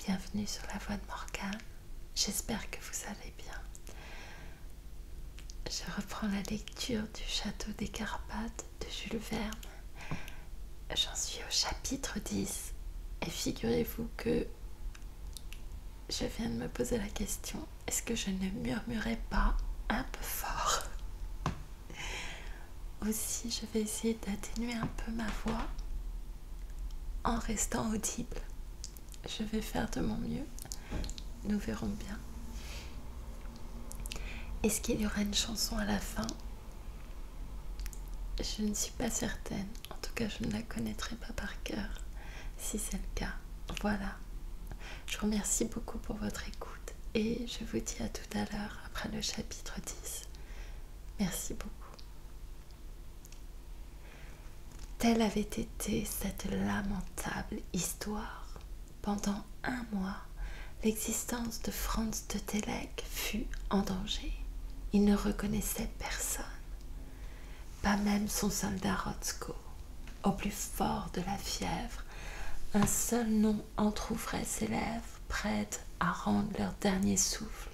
bienvenue sur la voie de Morgane. J'espère que vous allez bien. Je reprends la lecture du Château des Carpates de Jules Verne. J'en suis au chapitre 10 et figurez-vous que je viens de me poser la question, est-ce que je ne murmurais pas un peu fort? Aussi, je vais essayer d'atténuer un peu ma voix en restant audible. Je vais faire de mon mieux. Nous verrons bien. Est-ce qu'il y aura une chanson à la fin? Je ne suis pas certaine. En tout cas, je ne la connaîtrai pas par cœur. Si c'est le cas, voilà. Je vous remercie beaucoup pour votre écoute et je vous dis à tout à l'heure après le chapitre 10. Merci beaucoup. Telle avait été cette lamentable histoire. Pendant un mois, l'existence de Franz de Télek fut en danger. Il ne reconnaissait personne, pas même son soldat Rotzko. Au plus fort de la fièvre, un seul nom entr'ouvrait ses lèvres, prêtes à rendre leur dernier souffle.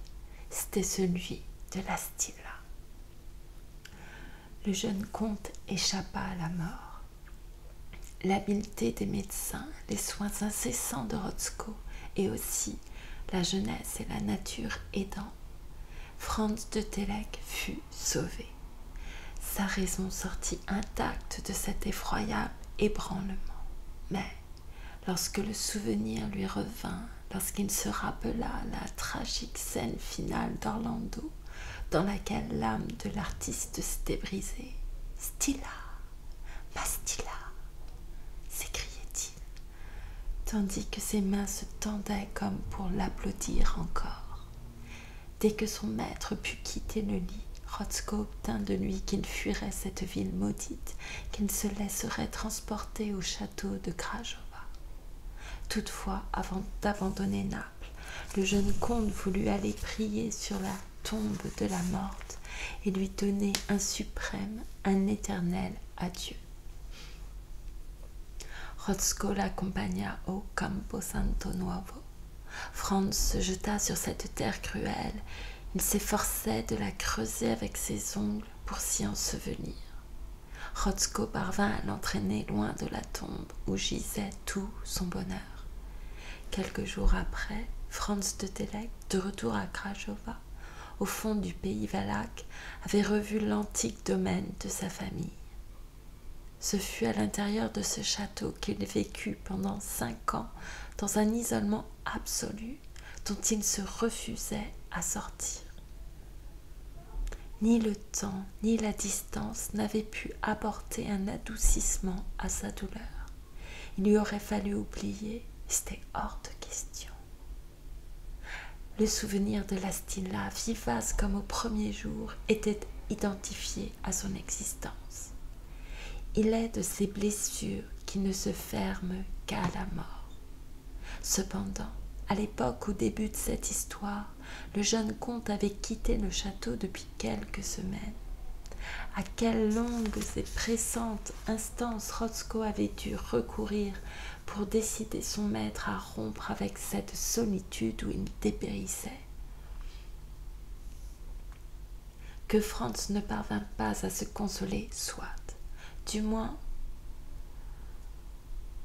C'était celui de Lastilla. Le jeune comte échappa à la mort. L'habileté des médecins, les soins incessants de Rotzko et aussi la jeunesse et la nature aidant, Franz de Télek fut sauvé. Sa raison sortit intacte de cet effroyable ébranlement. Mais lorsque le souvenir lui revint, lorsqu'il se rappela la tragique scène finale d'Orlando, dans laquelle l'âme de l'artiste s'était brisée, « Stilla, ma Stilla !» s'écriait-il, tandis que ses mains se tendaient comme pour l'applaudir encore. Dès que son maître put quitter le lit, Rotzko obtint de lui qu'il fuirait cette ville maudite, qu'il se laisserait transporter au château de Krajova. Toutefois, avant d'abandonner Naples, le jeune comte voulut aller prier sur la tombe de la morte et lui donner un suprême, un éternel adieu. Rotzko l'accompagna au Campo Santo Nuovo. Franz se jeta sur cette terre cruelle. Il s'efforçait de la creuser avec ses ongles pour s'y ensevelir. Rotzko parvint à l'entraîner loin de la tombe où gisait tout son bonheur. Quelques jours après, Franz de Télek, de retour à Krajova, au fond du pays valaque, avait revu l'antique domaine de sa famille. Ce fut à l'intérieur de ce château qu'il vécut pendant 5 ans dans un isolement absolu dont il se refusait à sortir. Ni le temps ni la distance n'avaient pu apporter un adoucissement à sa douleur. Il lui aurait fallu oublier, c'était hors de question. Le souvenir de Lastilla, vivace comme au premier jour, était identifié à son existence. Il est de ces blessures qui ne se ferment qu'à la mort. Cependant, à l'époque où débute cette histoire, le jeune comte avait quitté le château depuis quelques semaines. À quelles longues et pressantes instances Rotzko avait dû recourir pour décider son maître à rompre avec cette solitude où il dépérissait. Que Franz ne parvint pas à se consoler, soit. Du moins,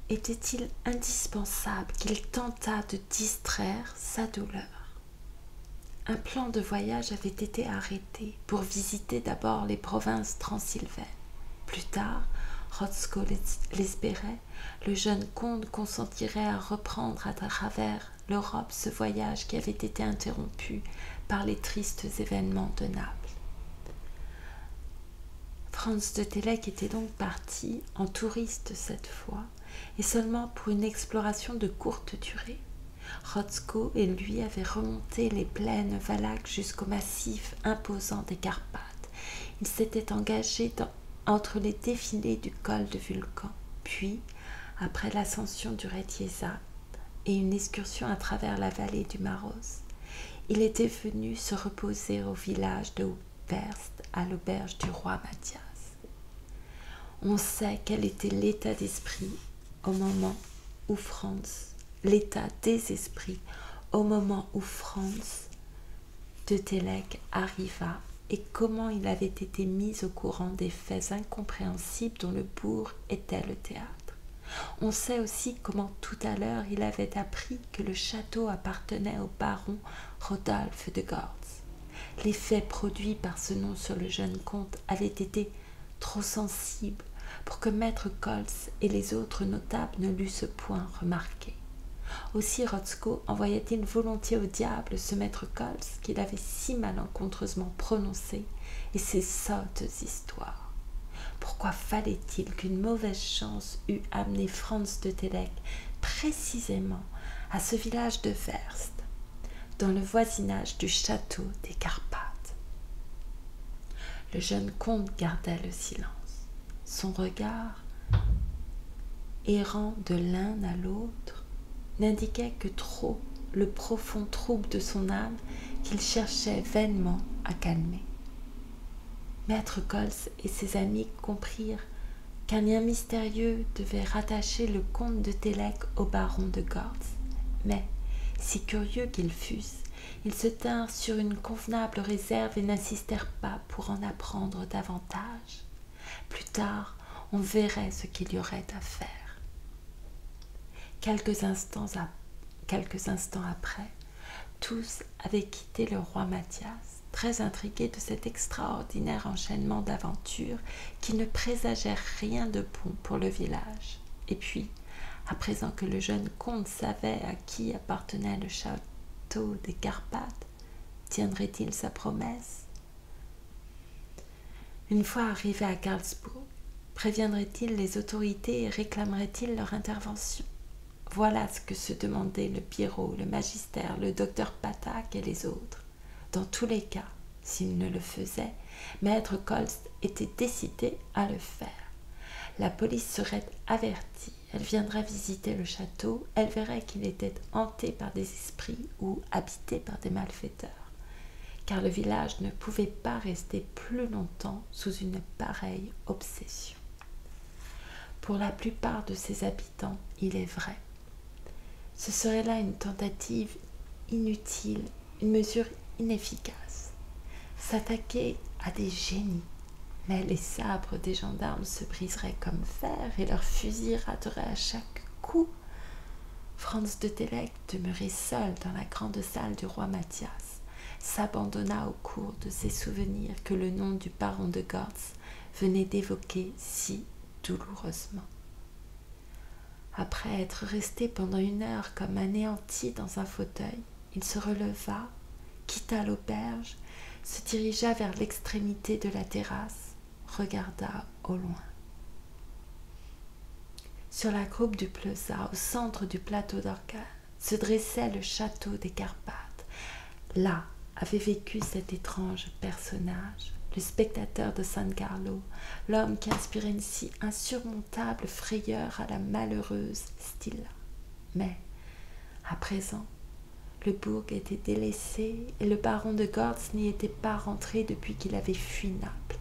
était-il indispensable qu'il tentât de distraire sa douleur. Un plan de voyage avait été arrêté pour visiter d'abord les provinces transylvaines. Plus tard, Rotzko l'espérait, le jeune comte consentirait à reprendre à travers l'Europe ce voyage qui avait été interrompu par les tristes événements de Naples. Franz de Télek était donc parti, en touriste cette fois, et seulement pour une exploration de courte durée. Rotzko et lui avaient remonté les plaines valaques jusqu'au massif imposant des Carpates. Ils s'étaient engagés entre les défilés du col de Vulcan, puis, après l'ascension du Retiesa et une excursion à travers la vallée du Maros, il était venu se reposer au village de Hupperst, à l'auberge du roi Mathias. On sait quel était l'état d'esprit au moment où Franz l'état des esprits au moment où Franz de Télek arriva et comment il avait été mis au courant des faits incompréhensibles dont le bourg était le théâtre. On sait aussi comment tout à l'heure il avait appris que le château appartenait au baron Rodolphe de Gortz. L'effet produit par ce nom sur le jeune comte avait été trop sensible pour que maître Koltz et les autres notables ne l'eussent point remarqué. Aussi Rotzko envoyait-il volontiers au diable ce maître Koltz qu'il avait si malencontreusement prononcé et ses sottes histoires. Pourquoi fallait-il qu'une mauvaise chance eût amené Franz de Télek précisément à ce village de Werst, dans le voisinage du château des Carpathes? Le jeune comte gardait le silence. Son regard, errant de l'un à l'autre, n'indiquait que trop le profond trouble de son âme qu'il cherchait vainement à calmer. Maître Koltz et ses amis comprirent qu'un lien mystérieux devait rattacher le comte de Télek au baron de Gortz, mais, si curieux qu'ils fussent, ils se tinrent sur une convenable réserve et n'insistèrent pas pour en apprendre davantage. Plus tard, on verrait ce qu'il y aurait à faire. Quelques instants après, tous avaient quitté le roi Mathias, très intrigués de cet extraordinaire enchaînement d'aventures qui ne présageait rien de bon pour le village. Et puis, à présent que le jeune comte savait à qui appartenait le château des Carpathes, tiendrait-il sa promesse? Une fois arrivé à Karlsburg, préviendrait-il les autorités et réclamerait-il leur intervention? Voilà ce que se demandaient le Birot, le Magister, le docteur Patak et les autres. Dans tous les cas, s'ils ne le faisaient, maître Koltz était décidé à le faire. La police serait avertie, elle viendrait visiter le château, elle verrait qu'il était hanté par des esprits ou habité par des malfaiteurs, car le village ne pouvait pas rester plus longtemps sous une pareille obsession. Pour la plupart de ses habitants, il est vrai, ce serait là une tentative inutile, une mesure inefficace. S'attaquer à des génies, mais les sabres des gendarmes se briseraient comme fer et leurs fusils rateraient à chaque coup. Franz de Télek, demeuré seul dans la grande salle du roi Mathias, s'abandonna au cours de ses souvenirs que le nom du baron de Gortz venait d'évoquer si douloureusement. Après être resté pendant 1 heure comme anéanti dans un fauteuil, il se releva, quitta l'auberge, se dirigea vers l'extrémité de la terrasse, regarda au loin. Sur la croupe du Pleusa, au centre du plateau d'Orcade, se dressait le château des Carpathes. Là avait vécu cet étrange personnage, le spectateur de San Carlo, l'homme qui inspirait une si insurmontable frayeur à la malheureuse Stilla. Mais, à présent, le bourg était délaissé et le baron de Gortz n'y était pas rentré depuis qu'il avait fui Naples.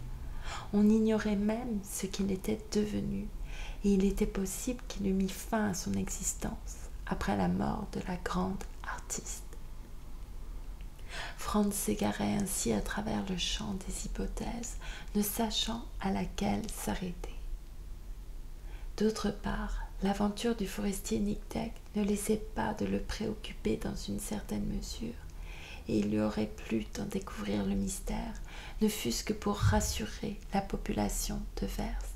On ignorait même ce qu'il était devenu, et il était possible qu'il eût mis fin à son existence après la mort de la grande artiste. Franz s'égarait ainsi à travers le champ des hypothèses, ne sachant à laquelle s'arrêter. D'autre part, l'aventure du forestier Nictec ne laissait pas de le préoccuper dans une certaine mesure, et il lui aurait plu d'en découvrir le mystère, ne fût-ce que pour rassurer la population de Werst.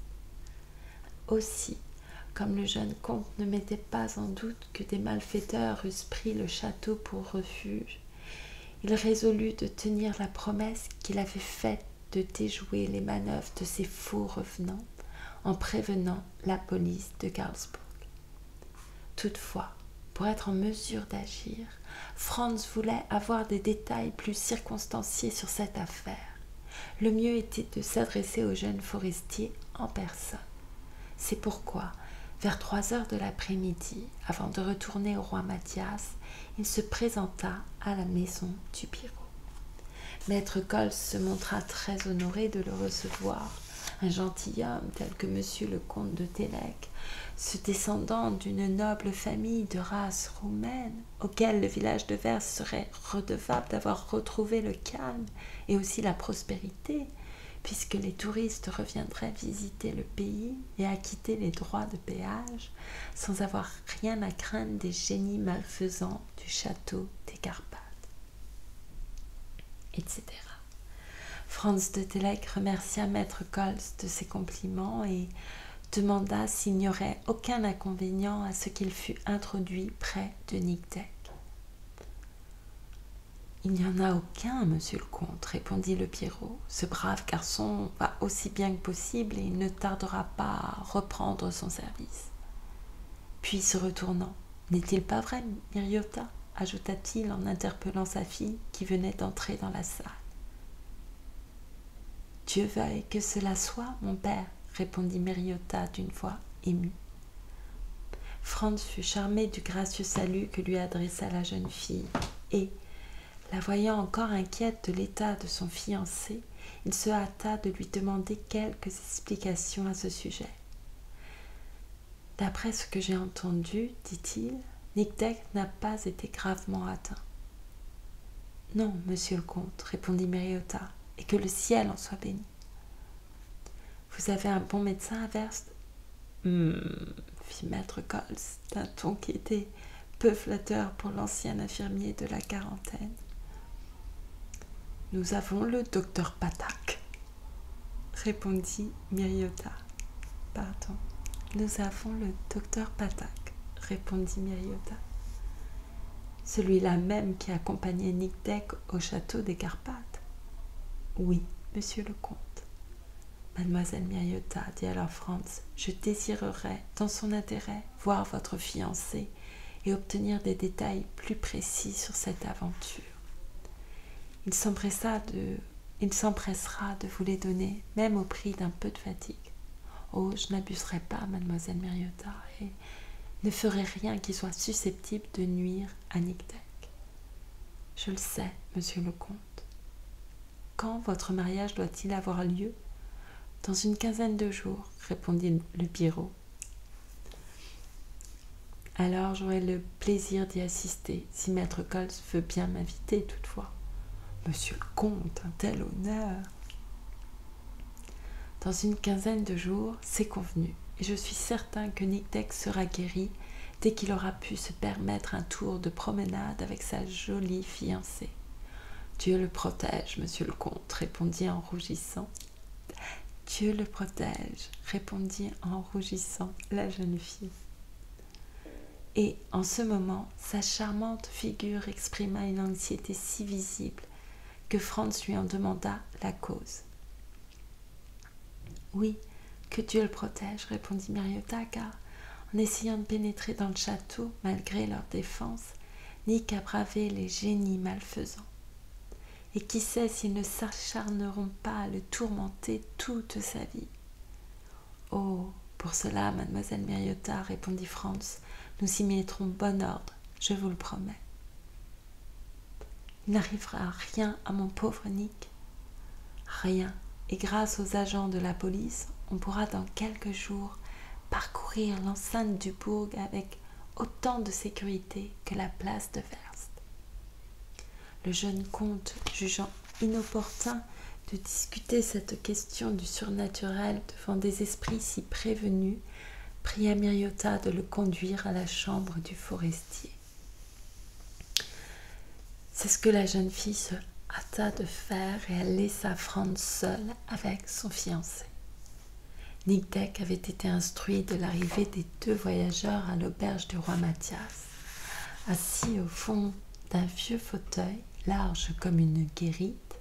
Aussi, comme le jeune comte ne mettait pas en doute que des malfaiteurs eussent pris le château pour refuge, il résolut de tenir la promesse qu'il avait faite de déjouer les manœuvres de ces faux revenants en prévenant la police de Karlsburg. Toutefois, pour être en mesure d'agir, Franz voulait avoir des détails plus circonstanciés sur cette affaire. Le mieux était de s'adresser au jeune forestier en personne. C'est pourquoi, vers 3 heures de l'après-midi, avant de retourner au roi Mathias, il se présenta à la maison du Birot. Maître Koltz se montra très honoré de le recevoir, Un gentilhomme tel que monsieur le comte de Télek, ce descendant d'une noble famille de race roumaine, auquel le village de Vers serait redevable d'avoir retrouvé le calme et aussi la prospérité, puisque les touristes reviendraient visiter le pays et acquitter les droits de péage, sans avoir rien à craindre des génies malfaisants du château des Carpates, etc. Franz de Télek remercia maître Koltz de ses compliments et demanda s'il n'y aurait aucun inconvénient à ce qu'il fût introduit près de Nick-Deck. « Il n'y en a aucun, monsieur le comte, répondit le Pierrot. Ce brave garçon va aussi bien que possible et il ne tardera pas à reprendre son service. » Puis se retournant, « N'est-il pas vrai, Miriota ?» ajouta-t-il en interpellant sa fille qui venait d'entrer dans la salle. « Dieu veuille que cela soit, mon père, répondit Miriota d'une voix émue. Franz fut charmé du gracieux salut que lui adressa la jeune fille et, la voyant encore inquiète de l'état de son fiancé, il se hâta de lui demander quelques explications à ce sujet. « D'après ce que j'ai entendu, dit-il, Nick-Deck n'a pas été gravement atteint. »« Non, monsieur le comte, répondit Miriota, et que le ciel en soit béni. »« Vous avez un bon médecin à Verst ?»« fit maître Koltz d'un ton qui était peu flatteur pour l'ancien infirmier de la quarantaine. « Nous avons le docteur Patak, répondit Miriota. « Pardon, nous avons le docteur Patak, répondit Miriota. Celui-là même qui accompagnait Nick-Deck au château des Carpates. Oui, monsieur le comte. Mademoiselle Miriota, dit alors Franz, je désirerais, dans son intérêt, voir votre fiancé et obtenir des détails plus précis sur cette aventure. Il s'empressera de vous les donner, même au prix d'un peu de fatigue. Oh, je n'abuserai pas, mademoiselle Miriota, et ne ferai rien qui soit susceptible de nuire à Nick-Deck. Je le sais, monsieur le comte. Quand votre mariage doit-il avoir lieu ? Dans une quinzaine de jours, répondit le Pierrot. Alors j'aurai le plaisir d'y assister, si maître Koltz veut bien m'inviter toutefois. Monsieur le comte, un tel honneur. Dans une quinzaine de jours, c'est convenu, et je suis certain que Nick-Deck sera guéri dès qu'il aura pu se permettre un tour de promenade avec sa jolie fiancée. Dieu le protège, monsieur le comte, répondit en rougissant. Dieu le protège, répondit en rougissant la jeune fille. Et en ce moment, sa charmante figure exprima une anxiété si visible que Franz lui en demanda la cause. Oui, que Dieu le protège, répondit Miriota, car en essayant de pénétrer dans le château, malgré leur défense, Nick a bravé les génies malfaisants. Et qui sait s'ils ne s'acharneront pas à le tourmenter toute sa vie. Oh, pour cela, mademoiselle Miriota, répondit Franz, nous y mettrons bon ordre, je vous le promets. Il n'arrivera rien à mon pauvre Nick. Rien, et grâce aux agents de la police, on pourra dans quelques jours parcourir l'enceinte du bourg avec autant de sécurité que la place de Verst. Le jeune comte, jugeant inopportun de discuter cette question du surnaturel devant des esprits si prévenus, pria Miriota de le conduire à la chambre du forestier. C'est ce que la jeune fille se hâta de faire et elle laissa Franz seul avec son fiancé. Nick-Deck avait été instruit de l'arrivée des deux voyageurs à l'auberge du roi Mathias. Assis au fond d'un vieux fauteuil, large comme une guérite,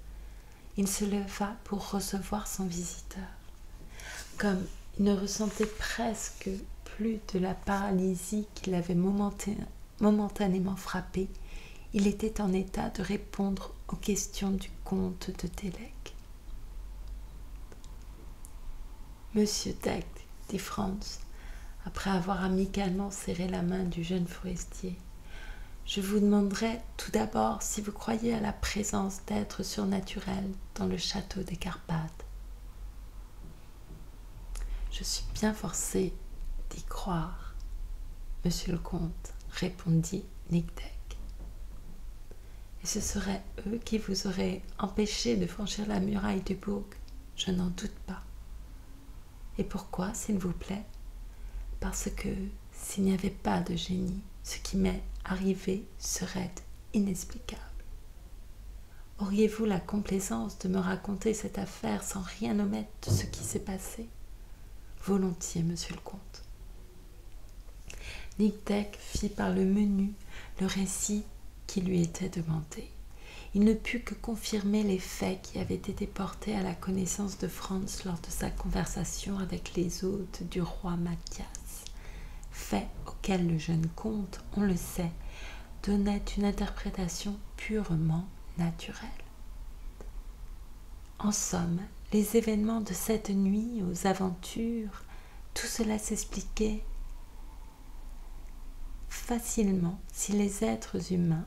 il se leva pour recevoir son visiteur. Comme il ne ressentait presque plus de la paralysie qui l'avait momentanément frappé, il était en état de répondre aux questions du comte de Télek. « Monsieur Deck, dit Franz, après avoir amicalement serré la main du jeune forestier, je vous demanderai tout d'abord si vous croyez à la présence d'êtres surnaturels dans le château des Carpates. » Je suis bien forcé d'y croire, monsieur le comte, répondit Nictec. Et ce seraient eux qui vous auraient empêché de franchir la muraille du bourg, je n'en doute pas. Et pourquoi, s'il vous plaît? Parce que s'il n'y avait pas de génie, ce qui m'est arrivé serait inexplicable. Auriez-vous la complaisance de me raconter cette affaire sans rien omettre de ce qui s'est passé? Volontiers, monsieur le comte. Nictec fit par le menu le récit qui lui était demandé. Il ne put que confirmer les faits qui avaient été portés à la connaissance de Franz lors de sa conversation avec les hôtes du roi Mathias, faits auxquels le jeune comte, on le sait, donnait une interprétation purement naturelle. En somme, les événements de cette nuit aux aventures, tout cela s'expliquait facilement si les êtres humains,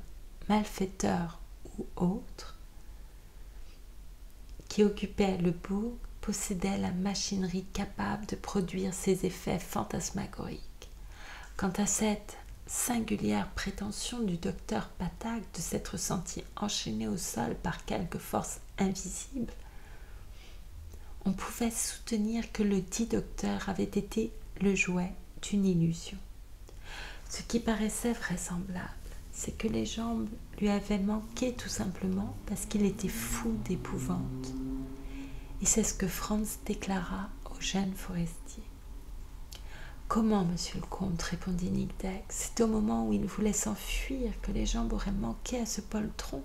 malfaiteurs ou autres, qui occupaient le bourg, possédaient la machinerie capable de produire ces effets fantasmagoriques. Quant à cette singulière prétention du docteur Patak de s'être senti enchaîné au sol par quelque force invisible, on pouvait soutenir que le dit docteur avait été le jouet d'une illusion. Ce qui paraissait vraisemblable, c'est que les jambes lui avaient manqué tout simplement parce qu'il était fou d'épouvante. Et c'est ce que Franz déclara au jeune forestier. « Comment, monsieur le comte, répondit Nictec, c'est au moment où il voulait s'enfuir que les jambes auraient manqué à ce poltron.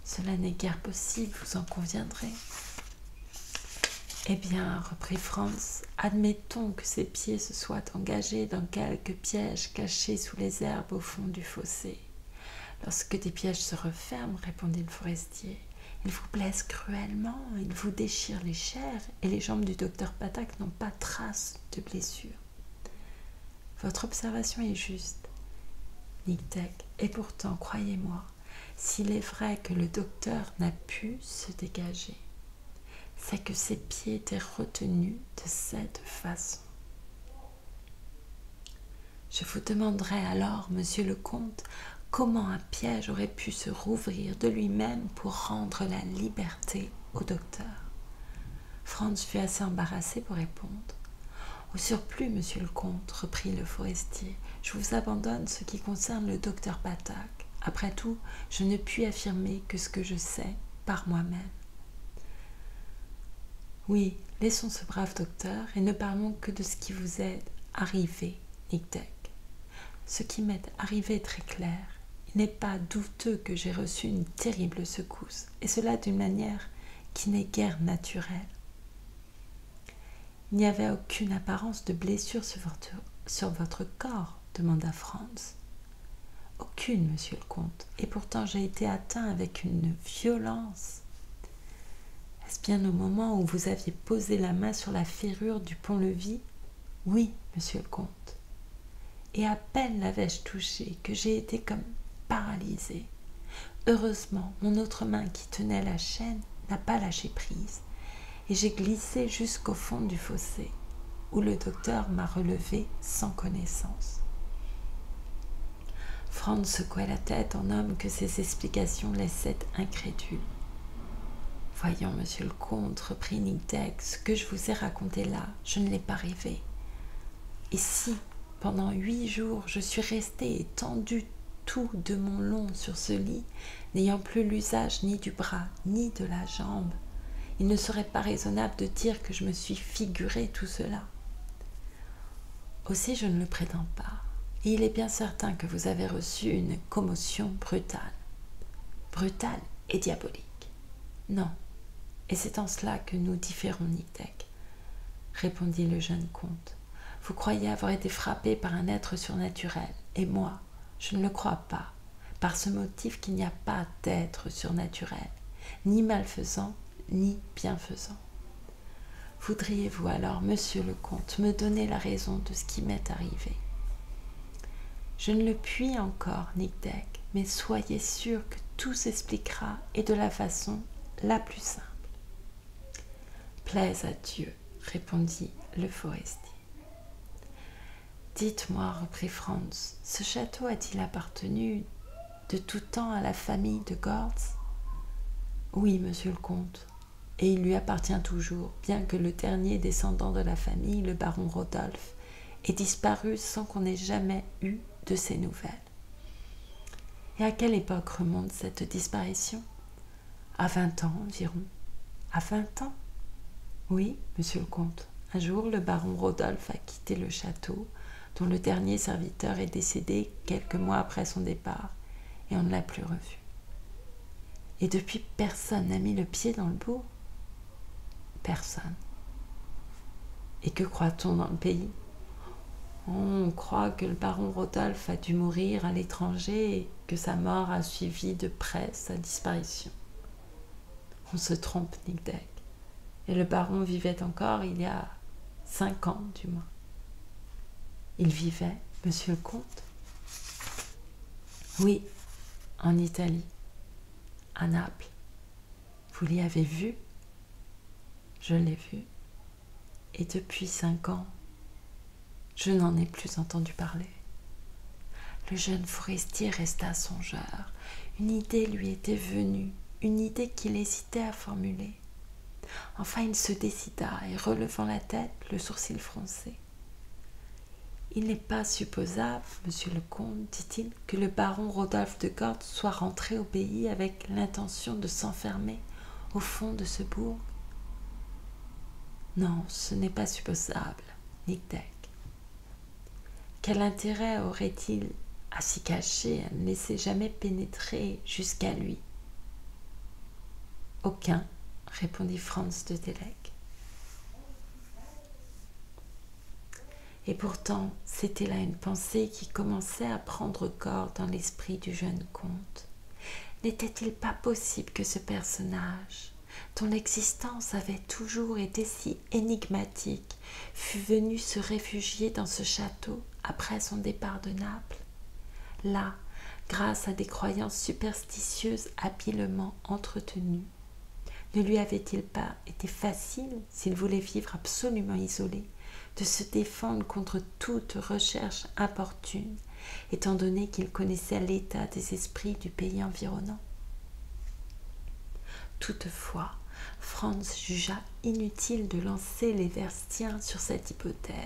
Cela n'est guère possible, vous en conviendrez. » Eh bien, reprit Franz, admettons que ses pieds se soient engagés dans quelques pièges cachés sous les herbes au fond du fossé. Lorsque des pièges se referment, répondit le forestier, ils vous blessent cruellement, ils vous déchirent les chairs, et les jambes du docteur Patak n'ont pas trace de blessure. Votre observation est juste, Nictec, et pourtant, croyez-moi, s'il est vrai que le docteur n'a pu se dégager, c'est que ses pieds étaient retenus de cette façon. Je vous demanderai alors, monsieur le comte, comment un piège aurait pu se rouvrir de lui-même pour rendre la liberté au docteur. Franz fut assez embarrassé pour répondre. Au surplus, monsieur le comte, reprit le forestier, je vous abandonne ce qui concerne le docteur Patak. Après tout, je ne puis affirmer que ce que je sais par moi-même. Oui, laissons ce brave docteur et ne parlons que de ce qui vous est arrivé, Nictec. Ce qui m'est arrivé est très clair. Il n'est pas douteux que j'ai reçu une terrible secousse, et cela d'une manière qui n'est guère naturelle. Il n'y avait aucune apparence de blessure sur votre corps, demanda Franz. Aucune, monsieur le comte, et pourtant j'ai été atteint avec une violence. Est-ce bien au moment où vous aviez posé la main sur la ferrure du pont-levis? Oui, monsieur le comte. Et à peine l'avais-je touché que j'ai été comme paralysée. Heureusement, mon autre main qui tenait la chaîne n'a pas lâché prise, et j'ai glissé jusqu'au fond du fossé, où le docteur m'a relevé sans connaissance. Franz secouait la tête en homme que ces explications laissaient incrédule. Voyons, monsieur le comte, reprit Nictec, ce que je vous ai raconté là, je ne l'ai pas rêvé. Et si, pendant 8 jours, je suis restée étendue tout de mon long sur ce lit, n'ayant plus l'usage ni du bras, ni de la jambe, il ne serait pas raisonnable de dire que je me suis figuré tout cela. Aussi, je ne le prétends pas, et il est bien certain que vous avez reçu une commotion brutale. Brutale et diabolique. Non. Et c'est en cela que nous différons, Nictec, répondit le jeune comte. Vous croyez avoir été frappé par un être surnaturel, et moi, je ne le crois pas, par ce motif qu'il n'y a pas d'être surnaturel, ni malfaisant, ni bienfaisant. Voudriez-vous alors, monsieur le comte, me donner la raison de ce qui m'est arrivé? Je ne le puis encore, Nictec, mais soyez sûr que tout s'expliquera et de la façon la plus simple. Plaise à Dieu, répondit le forestier. Dites-moi, reprit Franz, ce château a-t-il appartenu de tout temps à la famille de Gortz? Oui, monsieur le comte, et il lui appartient toujours, bien que le dernier descendant de la famille, le baron Rodolphe, ait disparu sans qu'on ait jamais eu de ses nouvelles. Et à quelle époque remonte cette disparition? À 20 ans environ. À 20 ans? Oui, monsieur le comte. Un jour, le baron Rodolphe a quitté le château, dont le dernier serviteur est décédé quelques mois après son départ, et on ne l'a plus revu. Et depuis, personne n'a mis le pied dans le bourg? Personne. Et que croit-on dans le pays? On croit que le baron Rodolphe a dû mourir à l'étranger et que sa mort a suivi de près sa disparition. On se trompe, Nic Deck. Et le baron vivait encore il y a 5 ans, du moins. Il vivait, monsieur le comte? Oui, en Italie, à Naples. Vous l'y avez vu? Je l'ai vu. Et depuis 5 ans, je n'en ai plus entendu parler. Le jeune forestier resta songeur. Une idée lui était venue, une idée qu'il hésitait à formuler. Enfin, il se décida et, relevant la tête, le sourcil froncé. Il n'est pas supposable, monsieur le comte, dit-il, que le baron Rodolphe de Gortz soit rentré au pays avec l'intention de s'enfermer au fond de ce bourg? Non, ce n'est pas supposable, Nic Deck. Quel intérêt aurait-il à s'y cacher, à ne laisser jamais pénétrer jusqu'à lui? Aucun, répondit Franz de Télek. Et pourtant, c'était là une pensée qui commençait à prendre corps dans l'esprit du jeune comte. N'était-il pas possible que ce personnage, dont l'existence avait toujours été si énigmatique, fût venu se réfugier dans ce château après son départ de Naples? Là, grâce à des croyances superstitieuses habilement entretenues, ne lui avait-il pas été facile, s'il voulait vivre absolument isolé, de se défendre contre toute recherche importune, étant donné qu'il connaissait l'état des esprits du pays environnant? Toutefois, Franz jugea inutile de lancer les Verstiens sur cette hypothèse.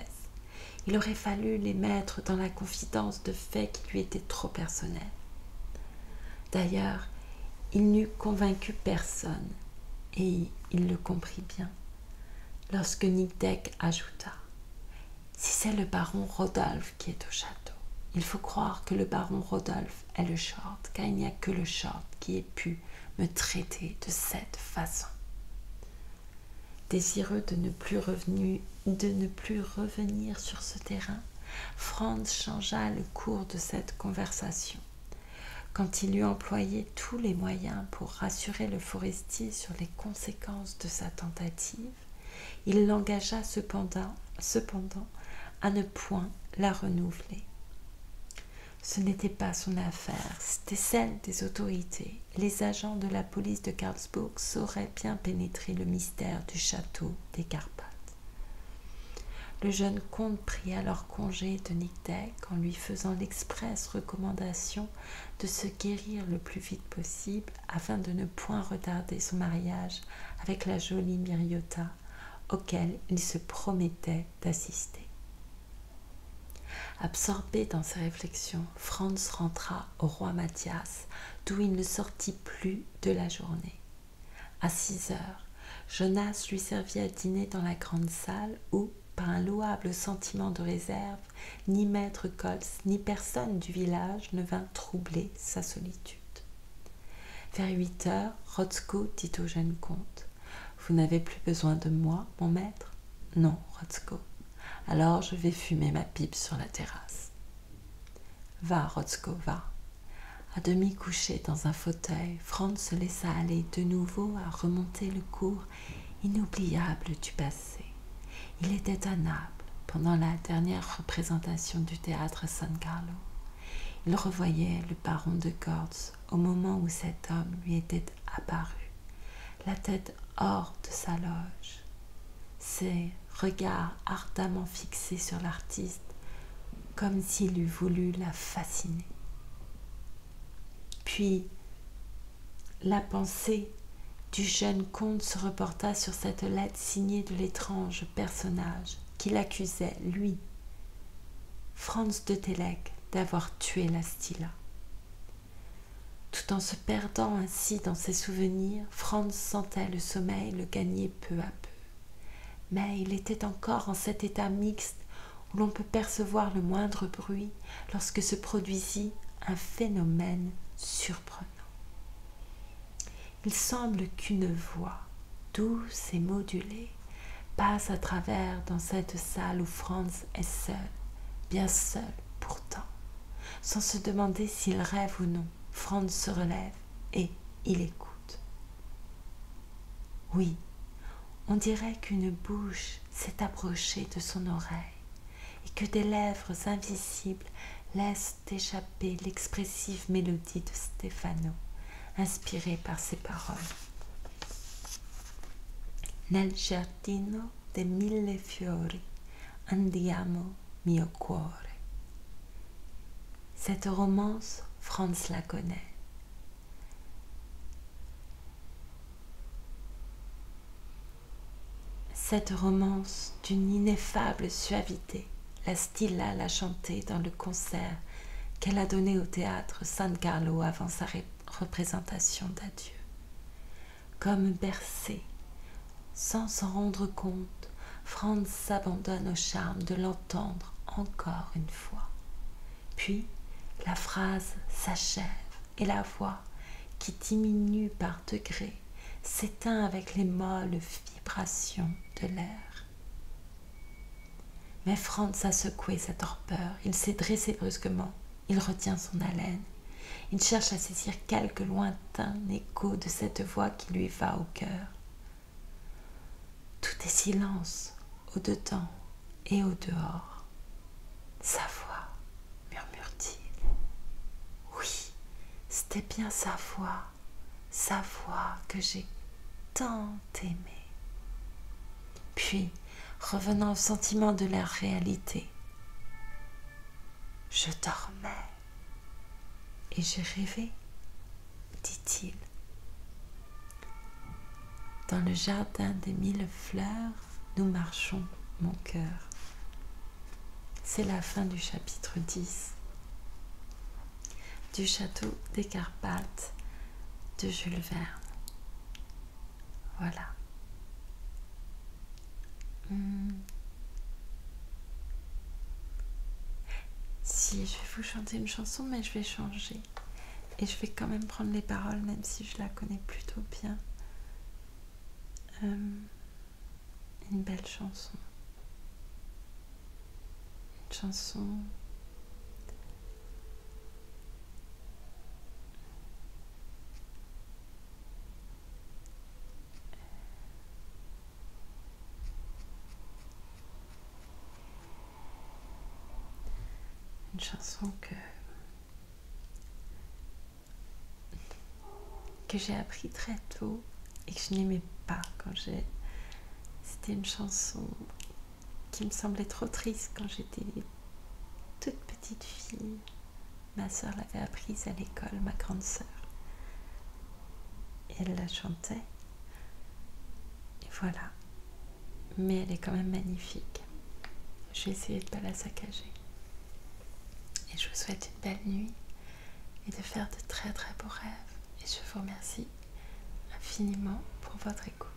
Il aurait fallu les mettre dans la confidence de faits qui lui étaient trop personnels. D'ailleurs, il n'eût convaincu personne, et il le comprit bien, lorsque Nic Deck ajouta: si c'est le baron Rodolphe qui est au château, il faut croire que le baron Rodolphe est le short, car il n'y a que le short qui ait pu me traiter de cette façon. Désireux de ne plus revenir sur ce terrain, Franz changea le cours de cette conversation. Quand il eut employé tous les moyens pour rassurer le forestier sur les conséquences de sa tentative, il l'engagea cependant à ne point la renouveler. Ce n'était pas son affaire, c'était celle des autorités. Les agents de la police de Karlsburg sauraient bien pénétrer le mystère du château des Carpates. Le jeune comte prit alors congé de Nic Deck en lui faisant l'expresse recommandation de se guérir le plus vite possible afin de ne point retarder son mariage avec la jolie Miriota, auquel il se promettait d'assister. Absorbé dans ses réflexions, Franz rentra au roi Mathias, d'où il ne sortit plus de la journée. À 6 heures, Jonas lui servit à dîner dans la grande salle où, par un louable sentiment de réserve, ni maître Koltz ni personne du village ne vint troubler sa solitude. Vers 8 heures, Rotzko dit au jeune comte: « Vous n'avez plus besoin de moi, mon maître ? » ?»« Non, Rotzko. » « Alors je vais fumer ma pipe sur la terrasse. »« Va, Rotzko, va. » À demi couché dans un fauteuil, Franz se laissa aller de nouveau à remonter le cours inoubliable du passé. Il était à Naples, pendant la dernière représentation du théâtre San Carlo. Il revoyait le baron de Gortz au moment où cet homme lui était apparu, la tête hors de sa loge. C'est regard ardemment fixé sur l'artiste, comme s'il eût voulu la fasciner. Puis, la pensée du jeune comte se reporta sur cette lettre signée de l'étrange personnage qui l'accusait, lui, Franz de Télek, d'avoir tué la Stilla. Tout en se perdant ainsi dans ses souvenirs, Franz sentait le sommeil le gagner peu à peu. Mais il était encore en cet état mixte où l'on peut percevoir le moindre bruit lorsque se produisit un phénomène surprenant. Il semble qu'une voix, douce et modulée, passe à travers dans cette salle où Franz est seul, bien seul pourtant. Sans se demander s'il rêve ou non, Franz se relève et il écoute. Oui, on dirait qu'une bouche s'est approchée de son oreille et que des lèvres invisibles laissent échapper l'expressive mélodie de Stefano, inspirée par ses paroles. Nel giardino de mille fiori andiamo mio cuore. Cette romance, Franz la connaît. Cette romance d'une ineffable suavité, la Stilla l'a chantée dans le concert qu'elle a donné au théâtre San Carlo avant sa représentation d'adieu. Comme bercé, sans s'en rendre compte, Franz s'abandonne au charme de l'entendre encore une fois. Puis, la phrase s'achève et la voix, qui diminue par degrés, s'éteint avec les molles vibrations de l'air. Mais Franz a secoué sa torpeur, il s'est dressé brusquement, il retient son haleine. Il cherche à saisir quelque lointain écho de cette voix qui lui va au cœur. Tout est silence, au-dedans et au-dehors. Sa voix, murmure-t-il. Oui, c'était bien sa voix que j'ai tant aimée. Puis, revenant au sentiment de la réalité, je dormais et j'ai rêvé, dit-il. Dans le jardin des mille fleurs, nous marchons, mon cœur. C'est la fin du chapitre 10 du Château des Carpates de Jules Verne. Voilà. Si, je vais vous chanter une chanson, mais je vais changer. Et je vais quand même prendre les paroles, même si je la connais plutôt bien. Une belle chanson. Une chanson que j'ai appris très tôt et que je n'aimais pas quand j'ai... C'était une chanson qui me semblait trop triste quand j'étais toute petite fille. Ma sœur l'avait apprise à l'école, ma grande sœur. Et elle la chantait. Et voilà. Mais elle est quand même magnifique. Je vais essayer de ne pas la saccager. Et je vous souhaite une belle nuit et de faire de très très beaux rêves. Et je vous remercie infiniment pour votre écoute.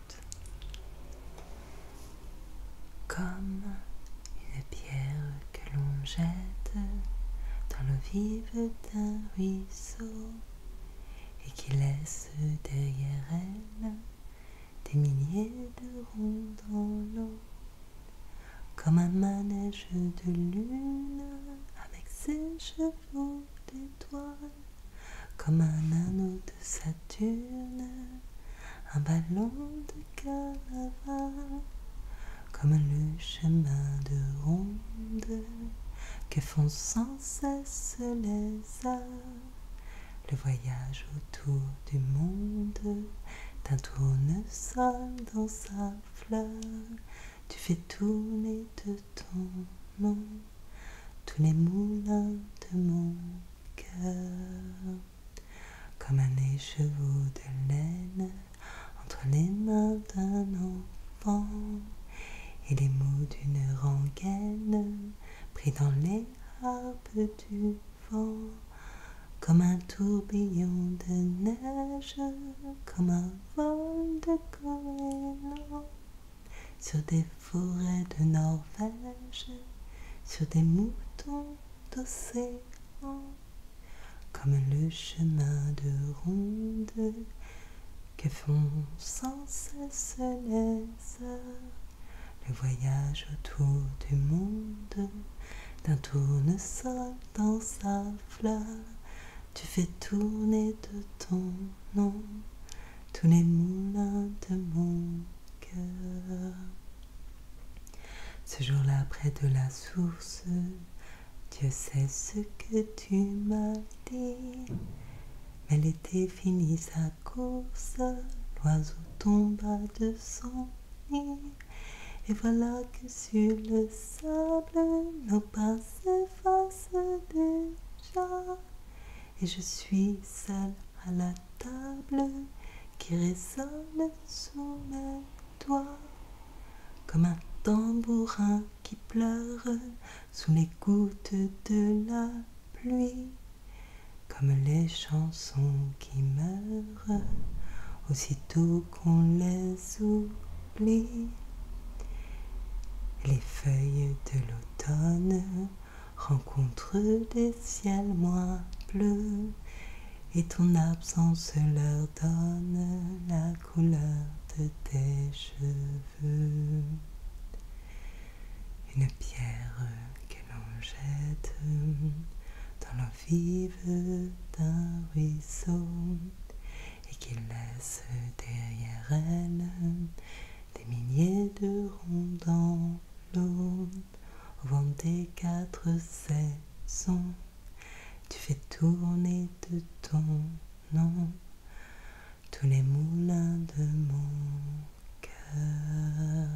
Comme une pierre que l'on jette dans l'eau vive d'un ruisseau et qui laisse derrière elle des milliers de ronds dans l'eau, comme un manège de lune avec ses chevaux d'étoiles, comme un anneau de Saturne, un ballon de carnaval, comme le chemin de ronde que font sans cesse les arts, le voyage autour du monde d'un tournesol dans sa fleur, Tu fais tourner de ton nom tous les moulins de mon cœur, comme un écheveau de laine entre les mains d'un enfant, et les mots d'une rengaine pris dans les harpes du vent, comme un tourbillon de neige, comme un vol de goéland, sur des forêts de Norvège, sur des moutons d'océan, comme le chemin de ronde que font sans cesse les heures, le voyage autour du monde d'un tournesol dans sa fleur. Tu fais tourner de ton nom tous les moulins de mon cœur. Ce jour-là, près de la source, Dieu sait ce que tu m'as dit. Mais l'été finit sa course, l'oiseau tomba de son nid. Et voilà que sur le sable, nos pas s'effacent déjà. Et je suis seule à la table qui résonne sous mes doigts, comme un tambourin qui pleure sous les gouttes de la pluie, comme les chansons qui meurent aussitôt qu'on les oublie. Les feuilles de l'automne rencontrent des ciels moins bleus, et ton absence leur donne la couleur de tes cheveux. Une pierre que l'on jette dans l'eau vive d'un ruisseau, et qui laisse derrière elle des milliers de ronds dans l'eau. Au vent des 4 saisons, tu fais tourner de ton nom tous les moulins de mon cœur.